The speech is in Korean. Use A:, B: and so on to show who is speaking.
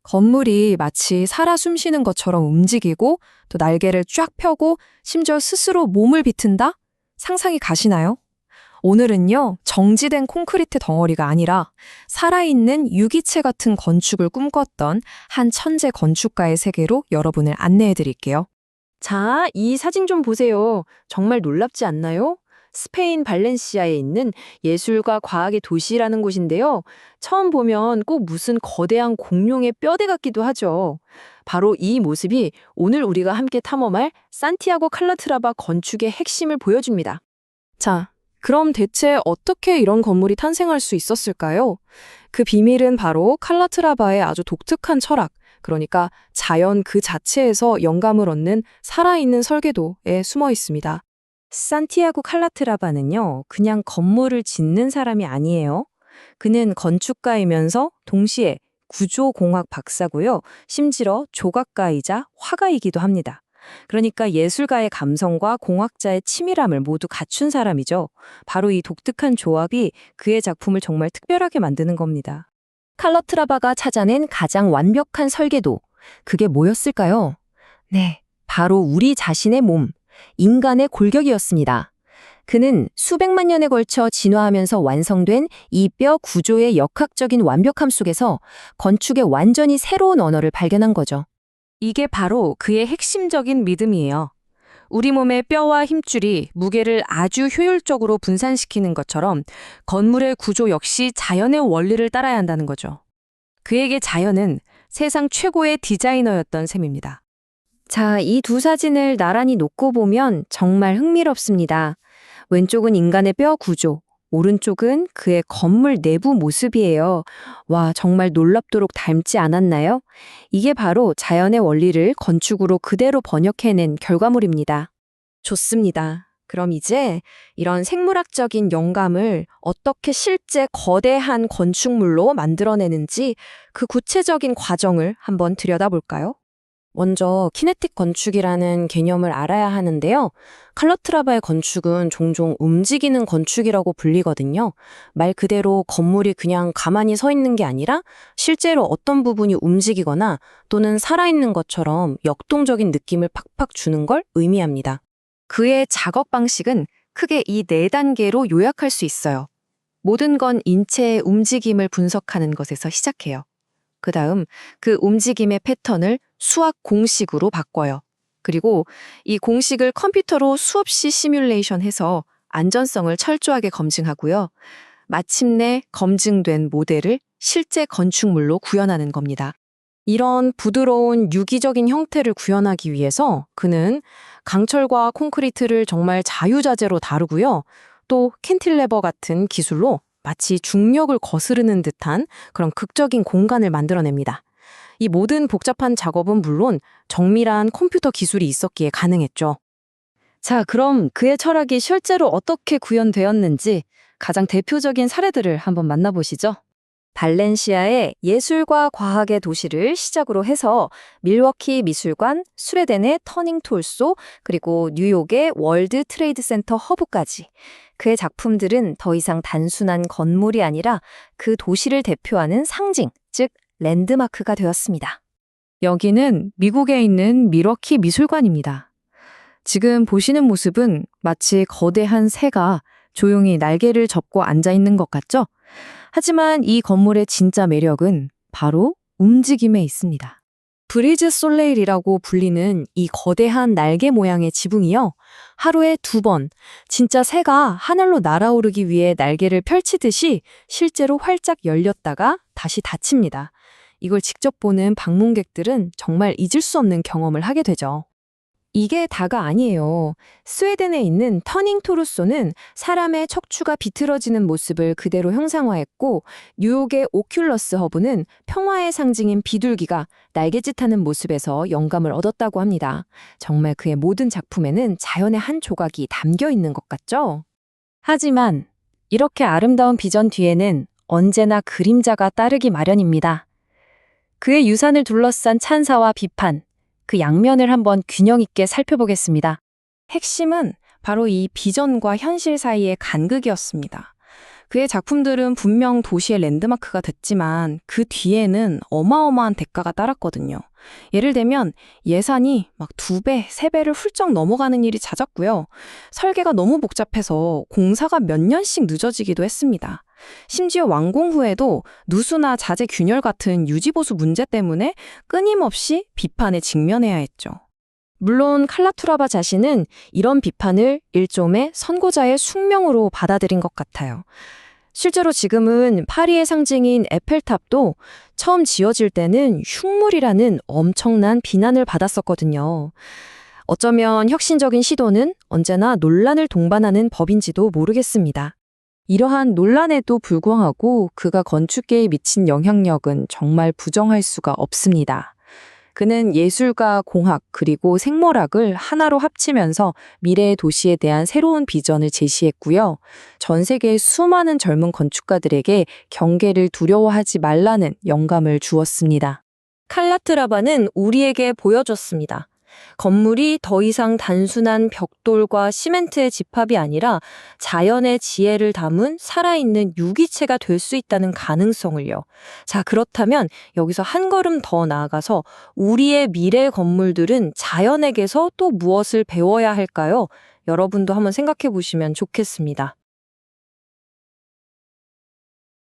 A: 건물이 마치 살아 숨쉬는 것처럼 움직이고 또 날개를 쫙 펴고 심지어 스스로 몸을 비튼다? 상상이 가시나요? 오늘은요, 정지된 콘크리트 덩어리가 아니라 살아있는 유기체 같은 건축을 꿈꿨던 한 천재 건축가의 세계로 여러분을 안내해 드릴게요.
B: 자, 이 사진 좀 보세요. 정말 놀랍지 않나요? 스페인 발렌시아에 있는 예술과 과학의 도시라는 곳인데요. 처음 보면 꼭 무슨 거대한 공룡의 뼈대 같기도 하죠. 바로 이 모습이 오늘 우리가 함께 탐험할 산티아고 칼라트라바 건축의 핵심을 보여줍니다.
A: 자, 그럼 대체 어떻게 이런 건물이 탄생할 수 있었을까요? 그 비밀은 바로 칼라트라바의 아주 독특한 철학, 그러니까 자연 그 자체에서 영감을 얻는 살아있는 설계도에 숨어 있습니다.
B: 산티아고 칼라트라바는요, 그냥 건물을 짓는 사람이 아니에요. 그는 건축가이면서 동시에 구조공학 박사고요. 심지어 조각가이자 화가이기도 합니다. 그러니까 예술가의 감성과 공학자의 치밀함을 모두 갖춘 사람이죠. 바로 이 독특한 조합이 그의 작품을 정말 특별하게 만드는 겁니다.
C: 칼러트라바가 찾아낸 가장 완벽한 설계도, 그게 뭐였을까요? 네, 바로 우리 자신의 몸, 인간의 골격이었습니다. 그는 수백만 년에 걸쳐 진화하면서 완성된 이 뼈 구조의 역학적인 완벽함 속에서 건축의 완전히 새로운 언어를 발견한 거죠.
B: 이게 바로 그의 핵심적인 믿음이에요. 우리 몸의 뼈와 힘줄이 무게를 아주 효율적으로 분산시키는 것처럼 건물의 구조 역시 자연의 원리를 따라야 한다는 거죠. 그에게 자연은 세상 최고의 디자이너였던 셈입니다.
C: 자, 이 두 사진을 나란히 놓고 보면 정말 흥미롭습니다. 왼쪽은 인간의 뼈 구조, 오른쪽은 그의 건물 내부 모습이에요. 와, 정말 놀랍도록 닮지 않았나요? 이게 바로 자연의 원리를 건축으로 그대로 번역해낸 결과물입니다.
B: 좋습니다. 그럼 이제 이런 생물학적인 영감을 어떻게 실제 거대한 건축물로 만들어내는지 그 구체적인 과정을 한번 들여다볼까요?
C: 먼저 키네틱 건축이라는 개념을 알아야 하는데요. 칼러트라바의 건축은 종종 움직이는 건축이라고 불리거든요. 말 그대로 건물이 그냥 가만히 서 있는 게 아니라 실제로 어떤 부분이 움직이거나 또는 살아있는 것처럼 역동적인 느낌을 팍팍 주는 걸 의미합니다.
A: 그의 작업 방식은 크게 이 4단계로 요약할 수 있어요. 모든 건 인체의 움직임을 분석하는 것에서 시작해요. 그 다음 그 움직임의 패턴을 수학 공식으로 바꿔요. 그리고 이 공식을 컴퓨터로 수없이 시뮬레이션해서 안전성을 철저하게 검증하고요. 마침내 검증된 모델을 실제 건축물로 구현하는 겁니다. 이런 부드러운 유기적인 형태를 구현하기 위해서 그는 강철과 콘크리트를 정말 자유자재로 다루고요. 또 캔틸레버 같은 기술로 마치 중력을 거스르는 듯한 그런 극적인 공간을 만들어냅니다. 이 모든 복잡한 작업은 물론 정밀한 컴퓨터 기술이 있었기에 가능했죠. 자, 그럼 그의 철학이 실제로 어떻게 구현되었는지 가장 대표적인 사례들을 한번 만나보시죠. 발렌시아의 예술과 과학의 도시를 시작으로 해서 밀워키 미술관, 스웨덴의 터닝 톨소, 그리고 뉴욕의 월드 트레이드 센터 허브까지 그의 작품들은 더 이상 단순한 건물이 아니라 그 도시를 대표하는 상징, 즉 랜드마크가 되었습니다. 여기는 미국에 있는 밀워키 미술관입니다. 지금 보시는 모습은 마치 거대한 새가 조용히 날개를 접고 앉아 있는 것 같죠? 하지만 이 건물의 진짜 매력은 바로 움직임에 있습니다. 브리즈 솔레일이라고 불리는 이 거대한 날개 모양의 지붕이요. 하루에 2번, 진짜 새가 하늘로 날아오르기 위해 날개를 펼치듯이 실제로 활짝 열렸다가 다시 닫힙니다. 이걸 직접 보는 방문객들은 정말 잊을 수 없는 경험을 하게 되죠. 이게 다가 아니에요. 스웨덴에 있는 터닝 토르소는 사람의 척추가 비틀어지는 모습을 그대로 형상화했고, 뉴욕의 오큘러스 허브는 평화의 상징인 비둘기가 날개짓하는 모습에서 영감을 얻었다고 합니다. 정말 그의 모든 작품에는 자연의 한 조각이 담겨 있는 것 같죠? 하지만 이렇게 아름다운 비전 뒤에는 언제나 그림자가 따르기 마련입니다. 그의 유산을 둘러싼 찬사와 비판, 그 양면을 한번 균형 있게 살펴보겠습니다. 핵심은 바로 이 비전과 현실 사이의 간극이었습니다.
B: 그의 작품들은 분명 도시의 랜드마크가 됐지만 그 뒤에는 어마어마한 대가가 따랐거든요. 예를 들면 예산이 막 2배, 3배를 훌쩍 넘어가는 일이 잦았고요. 설계가 너무 복잡해서 공사가 몇 년씩 늦어지기도 했습니다. 심지어 완공 후에도 누수나 자재 균열 같은 유지보수 문제 때문에 끊임없이 비판에 직면해야 했죠.
C: 물론 칼라투라바 자신은 이런 비판을 일종의 선고자의 숙명으로 받아들인 것 같아요. 실제로 지금은 파리의 상징인 에펠탑도 처음 지어질 때는 흉물이라는 엄청난 비난을 받았었거든요. 어쩌면 혁신적인 시도는 언제나 논란을 동반하는 법인지도 모르겠습니다.
B: 이러한 논란에도 불구하고 그가 건축계에 미친 영향력은 정말 부정할 수가 없습니다. 그는 예술과 공학 그리고 생물학을 하나로 합치면서 미래의 도시에 대한 새로운 비전을 제시했고요. 전 세계의 수많은 젊은 건축가들에게 경계를 두려워하지 말라는 영감을 주었습니다.
C: 칼라트라바는 우리에게 보여줬습니다. 건물이 더 이상 단순한 벽돌과 시멘트의 집합이 아니라 자연의 지혜를 담은 살아있는 유기체가 될 수 있다는 가능성을요. 자, 그렇다면 여기서 한 걸음 더 나아가서 우리의 미래 건물들은 자연에게서 또 무엇을 배워야 할까요? 여러분도 한번 생각해 보시면 좋겠습니다.